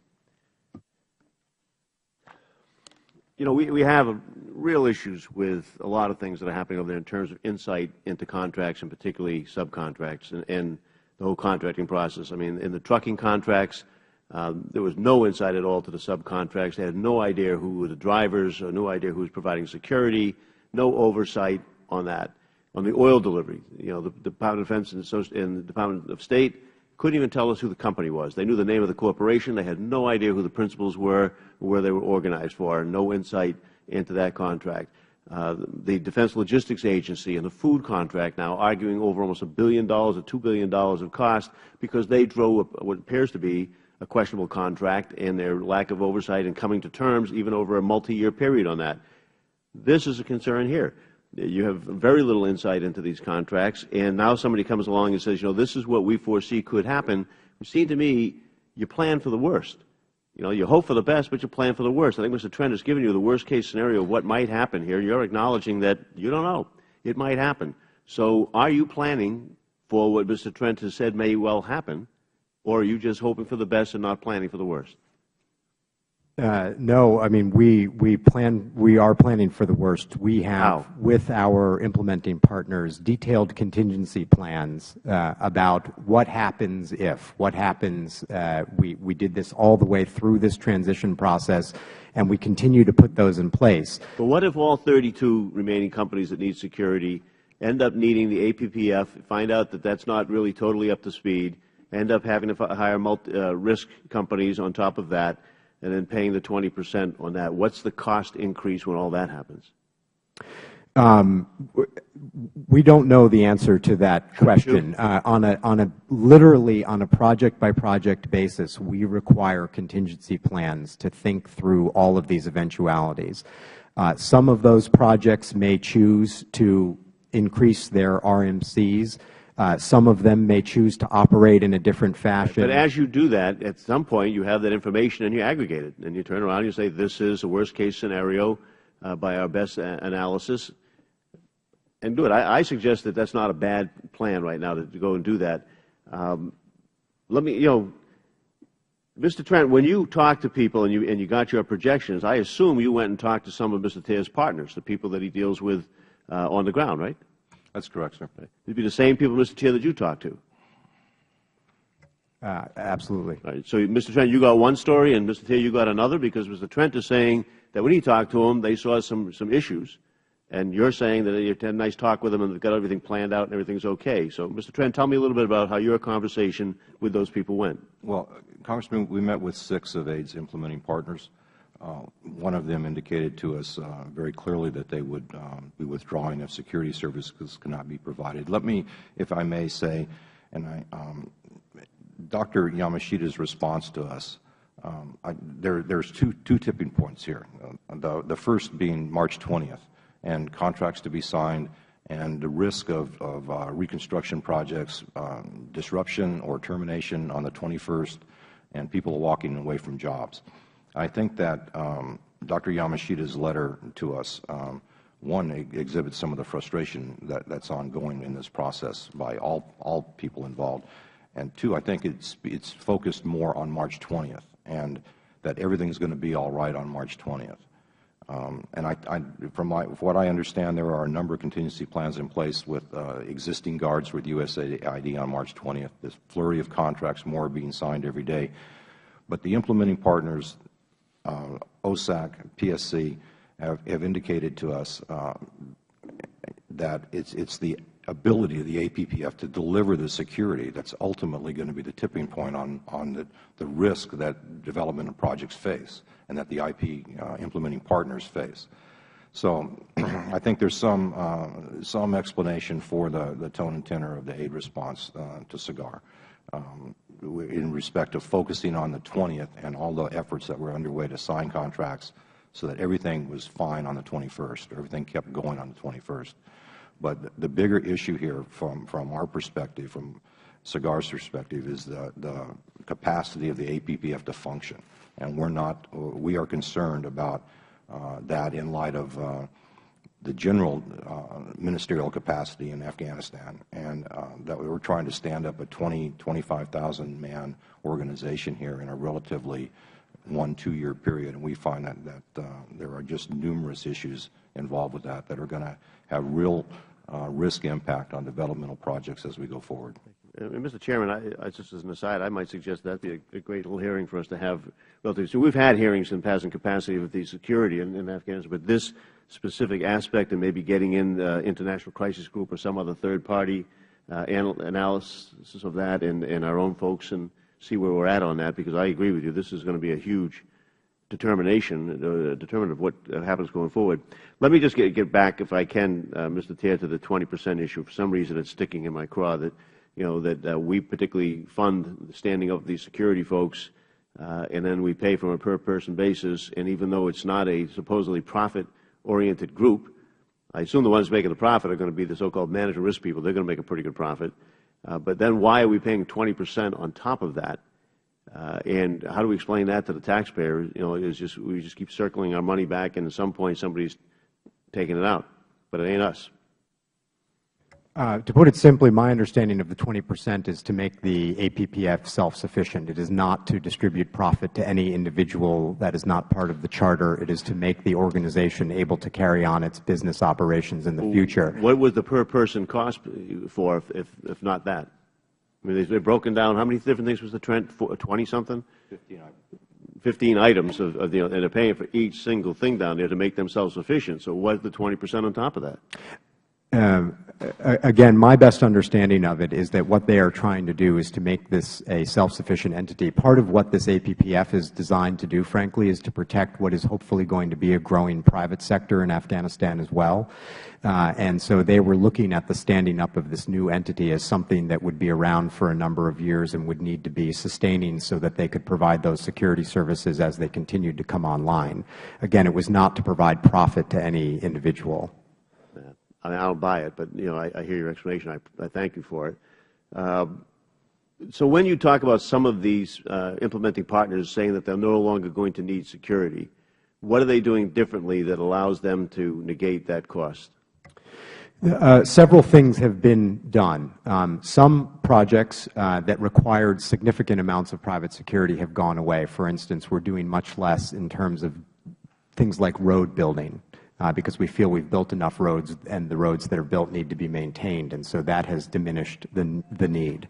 You know, we have real issues with a lot of things that are happening over there in terms of insight into contracts, and particularly subcontracts and the whole contracting process. I mean, in the trucking contracts, there was no insight at all to the subcontracts. They had no idea who were the drivers, or no idea who was providing security, no oversight on that. On the oil delivery, you know, the Department of Defense and the Department of State couldn't even tell us who the company was. They knew the name of the corporation. They had no idea who the principals were or where they were organized for, and no insight into that contract. The Defense Logistics Agency and the food contract now arguing over almost $1 billion or $2 billion of cost, because they drove what appears to be a questionable contract, and their lack of oversight and coming to terms even over a multi-year period on that. This is a concern here. You have very little insight into these contracts, and now somebody comes along and says, you know, this is what we foresee could happen. It seems to me you plan for the worst. You know, you hope for the best, but you plan for the worst. I think Mr. Trent has given you the worst-case scenario of what might happen here. You're acknowledging that you don't know. It might happen. So are you planning for what Mr. Trent has said may well happen, or are you just hoping for the best and not planning for the worst? No, I mean, we are planning for the worst. We have, with our implementing partners, detailed contingency plans about what happens if, what happens. We did this all the way through this transition process, and we continue to put those in place. But what if all 32 remaining companies that need security end up needing the APPF, find out that that's not really totally up to speed, end up having to hire risk companies on top of that, and then paying the 20% on that? What's the cost increase when all that happens? We don't know the answer to that question. Literally on a project-by-project basis, we require contingency plans to think through all of these eventualities. Some of those projects may choose to increase their RMCs. Some of them may choose to operate in a different fashion. But as you do that, at some point you have that information and you aggregate it. And you turn around and you say, this is a worst-case scenario by our best analysis, and do it. I suggest that that's not a bad plan right now to go and do that. Let me, you know, Mr. Trent, when you talk to people and you got your projections, I assume you went and talked to some of Mr. Thair's partners, the people that he deals with on the ground, right? That's correct, sir. It'd be the same people, Mr. Thair, that you talk to. Absolutely. All right. So, Mr. Trent, you got one story, and Mr. Thair, you got another, because Mr. Trent is saying that when he talked to them, they saw some issues, and you're saying that you had a nice talk with them and they've got everything planned out and everything's okay. So, Mr. Trent, tell me a little bit about how your conversation with those people went. Well, Congressman, we met with 6 of AID's implementing partners. One of them indicated to us very clearly that they would be withdrawing if security services cannot be provided. Let me, if I may say, and Dr. Yamashita's response to us, there's two tipping points here. The first being March 20th, and contracts to be signed, and the risk of reconstruction projects, disruption or termination on the 21st, and people walking away from jobs. I think that Dr. Yamashita's letter to us, one, exhibits some of the frustration that's ongoing in this process by all people involved, and two, I think it's focused more on March 20th, and that everything's going to be all right on March 20th. And from what I understand, there are a number of contingency plans in place with existing guards with USAID on March 20th. This flurry of contracts, more are being signed every day. But the implementing partners, OSAC, PSC, have indicated to us that it's the ability of the APPF to deliver the security that's ultimately going to be the tipping point on the risk that development and projects face and that the IP implementing partners face. So I think there's some explanation for the tone and tenor of the aid response to SIGAR in respect of focusing on the 20th and all the efforts that were underway to sign contracts so that everything was fine on the 21st, everything kept going on the 21st. But the bigger issue here from our perspective, from SIGAR's perspective, is the capacity of the APPF to function. And we are concerned about that in light of the general ministerial capacity in Afghanistan, and that we were trying to stand up a 25,000 man organization here in a relatively 1-2 year period, and we find that there are just numerous issues involved with that are going to have real risk impact on developmental projects as we go forward. Mr. Chairman, just as an aside, I might suggest that would be a great little hearing for us to have relatively soon. We've had hearings in passing capacity with the security in Afghanistan, but this specific aspect and maybe getting in the International Crisis Group or some other third party analysis of that and our own folks and see where we're at on that, because I agree with you, this is going to be a huge determinant of what happens going forward. Let me just get back, if I can, Mr. Tier, to the 20% issue. For some reason, it's sticking in my craw that that we particularly fund the standing up of these security folks, and then we pay from a per-person basis. And even though it's not a supposedly profit-oriented group, I assume the ones making the profit are going to be the so-called management risk people. They're going to make a pretty good profit. But then why are we paying 20% on top of that? And how do we explain that to the taxpayer? We just keep circling our money back, and at some point somebody's taking it out, but it ain't us. To put it simply, my understanding of the 20% is to make the APPF self-sufficient. It is not to distribute profit to any individual that is not part of the charter. It is to make the organization able to carry on its business operations in the future. What was the per-person cost for, if not that? I mean, they've broken down. How many different things was the trend? 20-something? 15 items. 15 items, and they're paying for each single thing down there to make them self-sufficient. So what's the 20% on top of that? Again, my best understanding of it is that what they are trying to do is to make this a self-sufficient entity. Part of what this APPF is designed to do, frankly, is to protect what is hopefully going to be a growing private sector in Afghanistan as well. And so they were looking at the standing up of this new entity as something that would be around for a number of years and would need to be sustaining so that they could provide those security services as they continued to come online. Again, it was not to provide profit to any individual. I mean, I don't buy it, but I hear your explanation. I thank you for it. So when you talk about some of these implementing partners saying that they're no longer going to need security, what are they doing differently that allows them to negate that cost? Several things have been done. Some projects that required significant amounts of private security have gone away. For instance, we're doing much less in terms of things like road building. Because we feel we've built enough roads, and the roads that are built need to be maintained, and so that has diminished the need.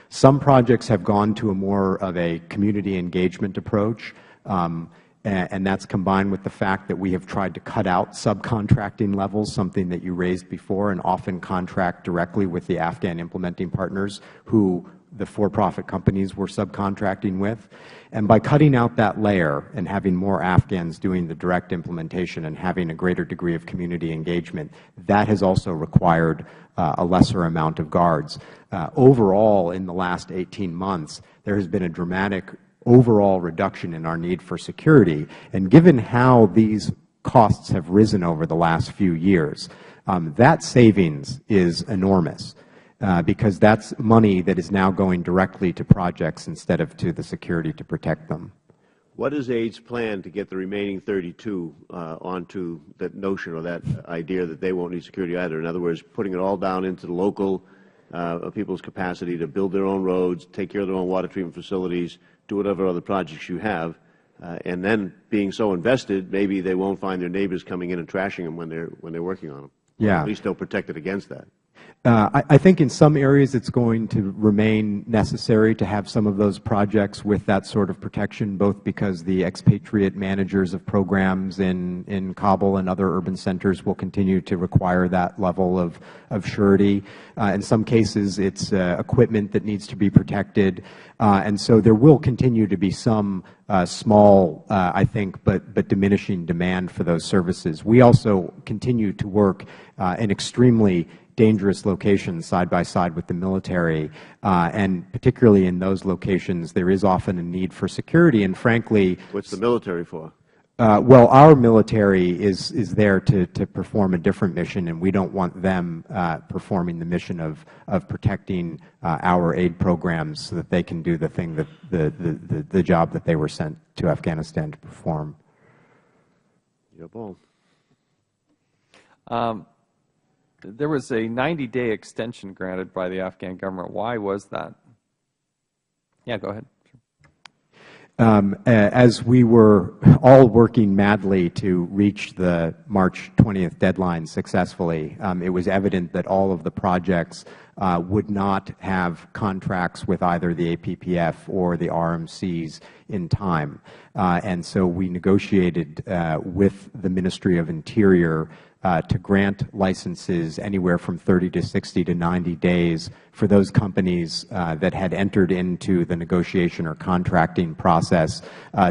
Some projects have gone to a more of a community engagement approach, and that's combined with the fact that we have tried to cut out subcontracting levels, something that you raised before, and often contract directly with the Afghan implementing partners who the for-profit companies were subcontracting with. And by cutting out that layer and having more Afghans doing the direct implementation and having a greater degree of community engagement, that has also required a lesser amount of guards. Overall, in the last 18 months, there has been a dramatic overall reduction in our need for security. And given how these costs have risen over the last few years, that savings is enormous. Because that's money that is now going directly to projects instead of to the security to protect them. What is AID's plan to get the remaining 32 onto that notion or that idea that they won't need security either? In other words, putting it all down into the local people's capacity to build their own roads, take care of their own water treatment facilities, do whatever other projects you have, and then being so invested, maybe they won't find their neighbors coming in and trashing them when they're working on them. Yeah. At least they'll protect it against that. I think in some areas it's going to remain necessary to have some of those projects with that sort of protection, both because the expatriate managers of programs in Kabul and other urban centers will continue to require that level of surety. In some cases, it's equipment that needs to be protected. And so there will continue to be some small, I think, but diminishing demand for those services. We also continue to work in extremely dangerous locations side by side with the military, and particularly in those locations there is often a need for security, and frankly— What's the military for? Well, our military is there to perform a different mission, and we don't want them performing the mission of protecting our aid programs so that they can do the thing that the job that they were sent to Afghanistan to perform. There was a 90-day extension granted by the Afghan government. Why was that? Yeah, go ahead. As we were all working madly to reach the March 20th deadline successfully, it was evident that all of the projects would not have contracts with either the APPF or the RMCs in time. And so we negotiated with the Ministry of Interior to grant licenses anywhere from 30 to 60 to 90 days for those companies that had entered into the negotiation or contracting process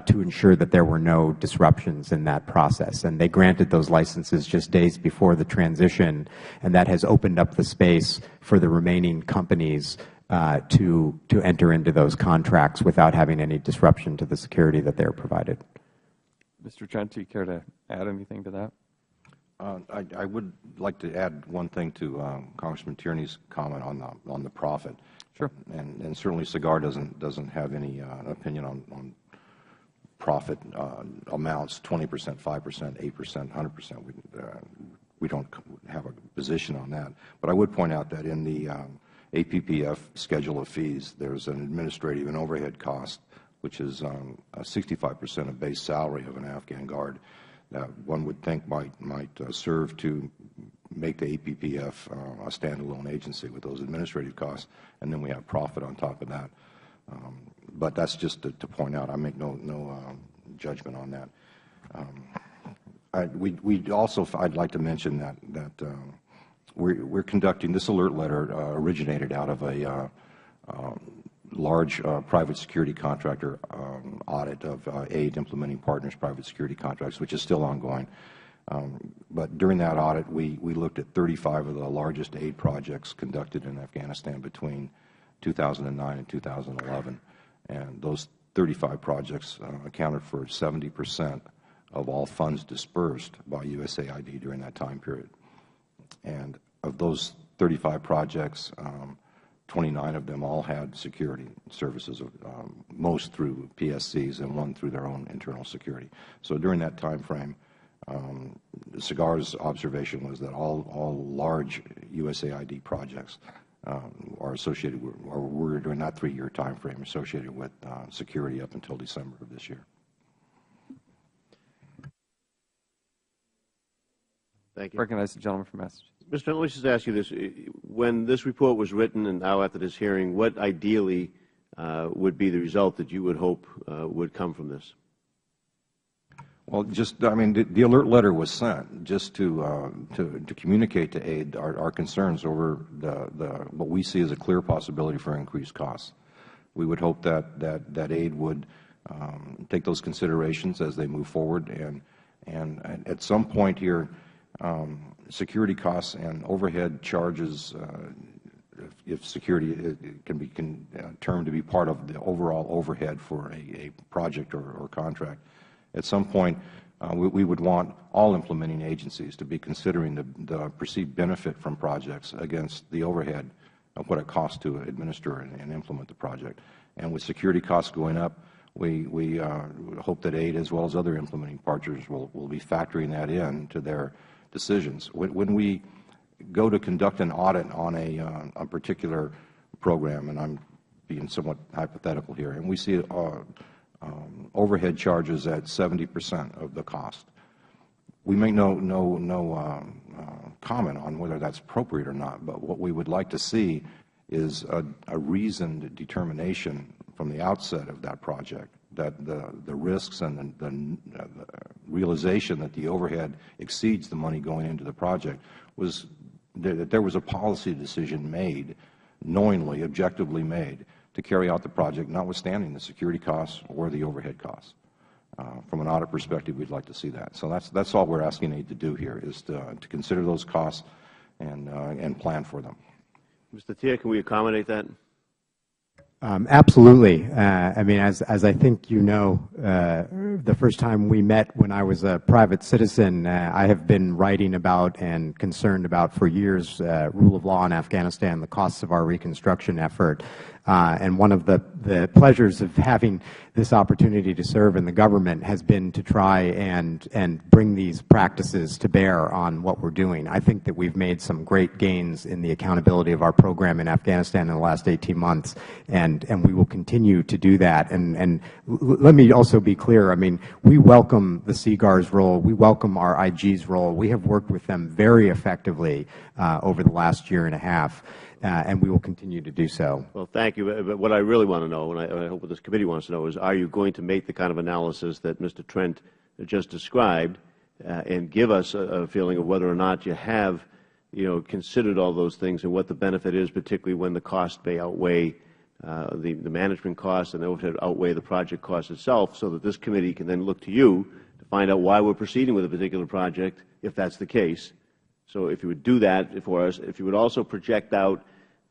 to ensure that there were no disruptions in that process. And they granted those licenses just days before the transition, and that has opened up the space for the remaining companies to enter into those contracts without having any disruption to the security that they are provided. Mr. Trent, do you care to add anything to that? I would like to add one thing to Congressman Tierney's comment on the profit. Sure. And certainly SIGAR doesn't have any opinion on profit amounts, 20%, 5%, 8%, 100%. We don't have a position on that. But I would point out that in the APPF schedule of fees, there's an administrative and overhead cost, which is 65% of base salary of an Afghan Guard. That one would think might serve to make the APPF a standalone agency with those administrative costs, and then we have profit on top of that. But that's just to point out. I make no judgment on that. I'd like to mention that we're conducting this alert letter originated out of a large private security contractor audit of aid implementing partners private security contracts, which is still ongoing. But during that audit, we looked at 35 of the largest aid projects conducted in Afghanistan between 2009 and 2011. And those 35 projects accounted for 70% of all funds dispersed by USAID during that time period. And of those 35 projects, 29 of them all had security services, most through PSCs and one through their own internal security. So during that time frame, SIGAR's observation was that all large USAID projects are associated with, or were during that 3-year time frame associated with security up until December of this year. Thank you. I recognize the gentleman from Massachusetts. Mr. Trent, let me just ask you this. When this report was written and now after this hearing, what ideally would be the result that you would hope would come from this? Well, I mean, the alert letter was sent just to communicate to aid our concerns over what we see as a clear possibility for increased costs. We would hope that aid would take those considerations as they move forward, and at some point here, security costs and overhead charges, if security can be termed to be part of the overall overhead for a project or contract, at some point we would want all implementing agencies to be considering the perceived benefit from projects against the overhead of what it costs to administer and implement the project. And with security costs going up, we hope that aid as well as other implementing partners will be factoring that in to their decisions. When we go to conduct an audit on a particular program, and I'm being somewhat hypothetical here, and we see overhead charges at 70% of the cost, we make no comment on whether that's appropriate or not, but what we would like to see is a reasoned determination from the outset of that project that the risks and the realization that the overhead exceeds the money going into the project was that there was a policy decision made, knowingly, objectively made, to carry out the project, notwithstanding the security costs or the overhead costs. From an audit perspective, we would like to see that. So that's all we are asking aid to do here, is to consider those costs and plan for them. Mr. Thier, can we accommodate that? Absolutely. I mean, as I think you know, the first time we met when I was a private citizen, I have been writing about and concerned about for years rule of law in Afghanistan, the costs of our reconstruction effort. And one of the pleasures of having this opportunity to serve in the government has been to try and bring these practices to bear on what we are doing. I think that we have made some great gains in the accountability of our program in Afghanistan in the last 18 months, and we will continue to do that. And let me also be clear, I mean, we welcome the CGAR's role. We welcome our IG's role. We have worked with them very effectively over the last year and a half. And we will continue to do so. Well, thank you. But what I really want to know, and I hope what this committee wants to know, is are you going to make the kind of analysis that Mr. Trent just described and give us a feeling of whether or not you have, considered all those things and what the benefit is, particularly when the cost may outweigh the management costs and the overhead outweigh the project cost itself, so that this committee can then look to you to find out why we are proceeding with a particular project, if that's the case. So if you would do that for us, if you would also project out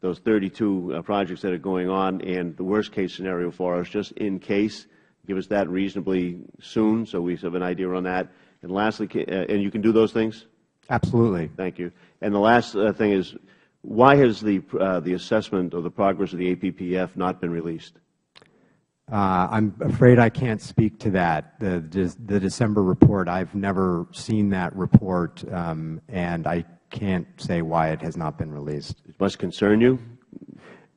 those 32 projects that are going on and the worst case scenario for us, just in case, give us that reasonably soon so we have an idea on that. And lastly, and you can do those things? Absolutely. Thank you. And the last thing is, why has the assessment of the progress of the APPF not been released? I'm afraid I can't speak to that. The December report, I've never seen that report, and I can't say why it has not been released. It must concern you?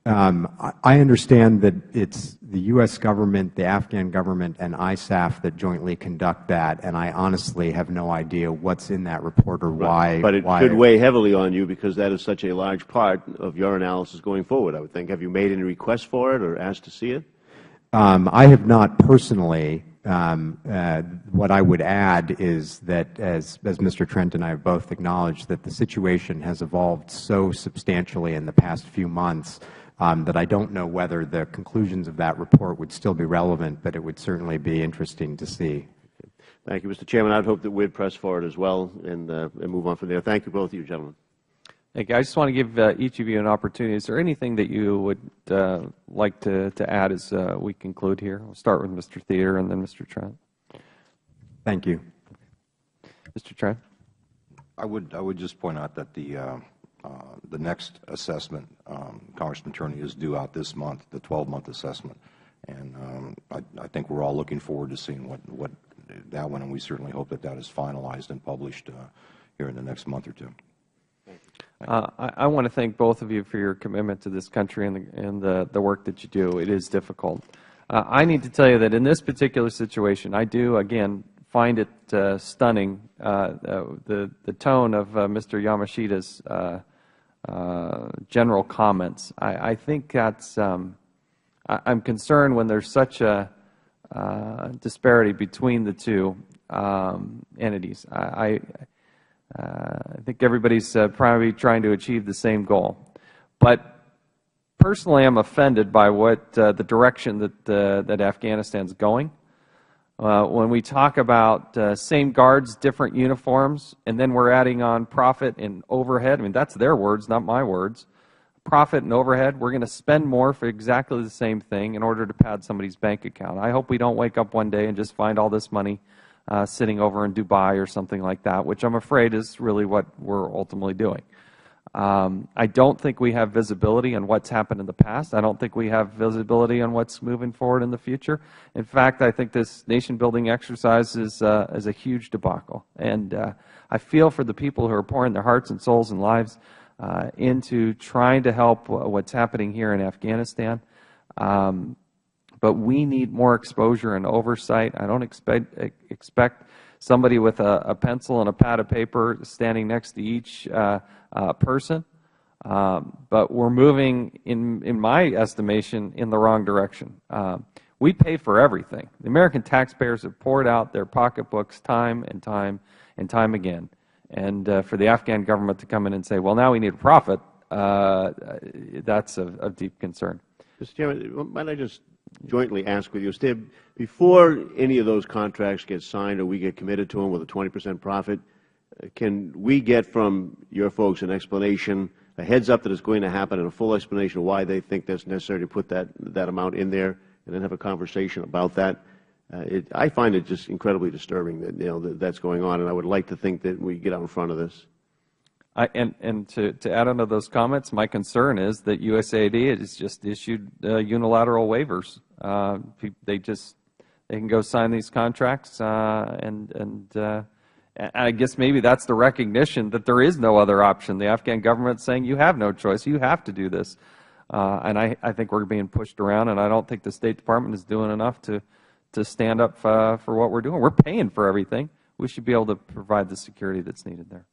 I understand that it's the U.S. government, the Afghan government, and ISAF that jointly conduct that, and I honestly have no idea what's in that report or why. Right. But it should weigh heavily on you because that is such a large part of your analysis going forward, I would think. Have you made any requests for it or asked to see it? I have not personally. What I would add is that, as Mr. Trent and I have both acknowledged, that the situation has evolved so substantially in the past few months that I don't know whether the conclusions of that report would still be relevant, but it would certainly be interesting to see. Thank you, Mr. Chairman. I would hope that we would press forward as well and move on from there. Thank you, both of you, gentlemen. Thank you. I just want to give each of you an opportunity. Is there anything that you would like to add as we conclude here? We'll start with Mr. Thier and then Mr. Trent. Thank you. Mr. Trent? I would just point out that the next assessment, Congressman Turney, is due out this month, the 12-month assessment. And I think we're all looking forward to seeing what that one, and we certainly hope that is finalized and published here in the next month or two. I want to thank both of you for your commitment to this country and the work that you do. It is difficult. I need to tell you that in this particular situation, I do, again, find it stunning, the tone of Mr. Yamashita's general comments. I think that's, I'm concerned when there's such a disparity between the two entities. I think everybody's probably trying to achieve the same goal. But personally, I'm offended by what the direction that Afghanistan's going. When we talk about same guards, different uniforms, and then we're adding on profit and overhead, I mean, that's their words, not my words. Profit and overhead, we're going to spend more for exactly the same thing in order to pad somebody's bank account. I hope we don't wake up one day and just find all this money sitting over in Dubai or something like that, which I'm afraid is really what we're ultimately doing. I don't think we have visibility on what's happened in the past. I don't think we have visibility on what's moving forward in the future. In fact, I think this nation-building exercise is a huge debacle. And I feel for the people who are pouring their hearts and souls and lives into trying to help what's happening here in Afghanistan. But we need more exposure and oversight. I don't expect somebody with a pencil and a pad of paper standing next to each person. But we're moving, in my estimation, in the wrong direction. We pay for everything. The American taxpayers have poured out their pocketbooks time and time and time again. And for the Afghan government to come in and say, well, now we need a profit, that's of deep concern. Mr. Chairman, might I just jointly ask with you, Steve, before any of those contracts get signed or we get committed to them with a 20% profit, can we get from your folks an explanation, a heads up that it's going to happen, and a full explanation of why they think that's necessary to put that amount in there, and then have a conversation about that? I find it just incredibly disturbing that that's going on, and I would like to think that we get out in front of this. And to add on to those comments, my concern is that USAID has just issued unilateral waivers. They can go sign these contracts, and I guess maybe that's the recognition that there is no other option. The Afghan government is saying you have no choice, you have to do this. And I think we're being pushed around, and I don't think the State Department is doing enough to stand up for what we're doing. We're paying for everything. We should be able to provide the security that's needed there.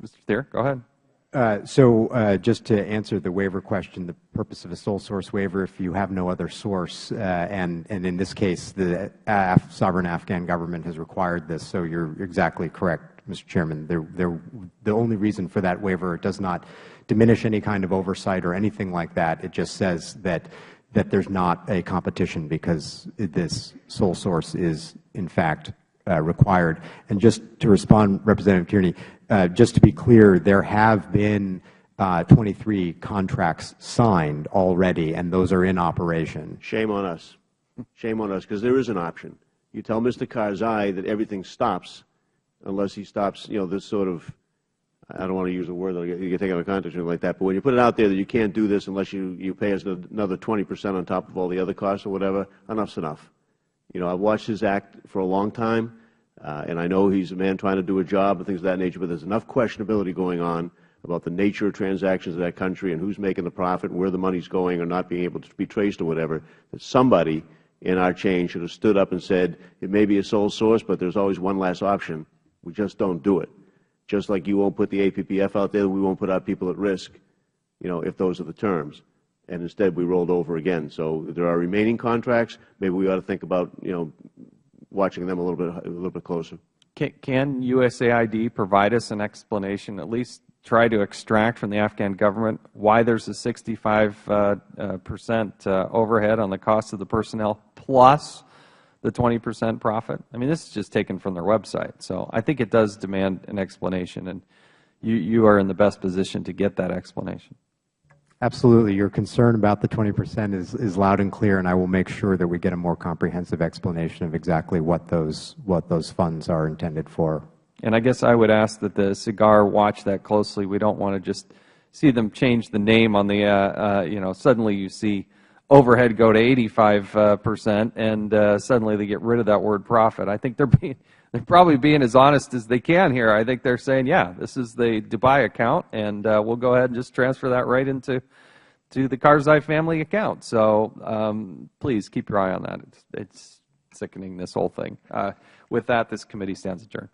Mr. Steer, go ahead. So just to answer the waiver question, the purpose of a sole source waiver, if you have no other source, and in this case, the sovereign Afghan government has required this, so you're exactly correct, Mr. Chairman. The only reason for that waiver, it does not diminish any kind of oversight or anything like that. It just says that there's not a competition because this sole source is, in fact, required. And just to respond, Representative Tierney, just to be clear, there have been 23 contracts signed already, and those are in operation. Shame on us. Shame on us, because there is an option. You tell Mr. Karzai that everything stops unless he stops, this sort of, I don't want to use a word that you get taken out of context or anything like that, but when you put it out there that you can't do this unless you pay us another 20% on top of all the other costs or whatever, enough's enough. I've watched his act for a long time, and I know he's a man trying to do a job and things of that nature, but there's enough questionability going on about the nature of transactions in that country and who's making the profit and where the money's going or not being able to be traced or whatever, that somebody in our chain should have stood up and said, it may be a sole source, but there's always one last option. We just don't do it. Just like you won't put the APPF out there, we won't put our people at risk, if those are the terms. And instead we rolled over again. So there are remaining contracts. Maybe we ought to think about, watching them a little bit closer. Can USAID provide us an explanation, at least try to extract from the Afghan government why there's a 65% overhead on the cost of the personnel plus the 20% profit? I mean, this is just taken from their website. So I think it does demand an explanation, and you are in the best position to get that explanation. Absolutely. Your concern about the 20% is loud and clear, and I will make sure that we get a more comprehensive explanation of exactly what those funds are intended for. And I guess I would ask that the SIGAR watch that closely. We don't want to just see them change the name on the, suddenly you see overhead go to 85%, and suddenly they get rid of that word profit. I think they're probably being as honest as they can here. I think they're saying, yeah, this is the Dubai account, and we'll go ahead and just transfer that right into the Karzai family account. So please keep your eye on that. It's sickening, this whole thing. With that, this committee stands adjourned.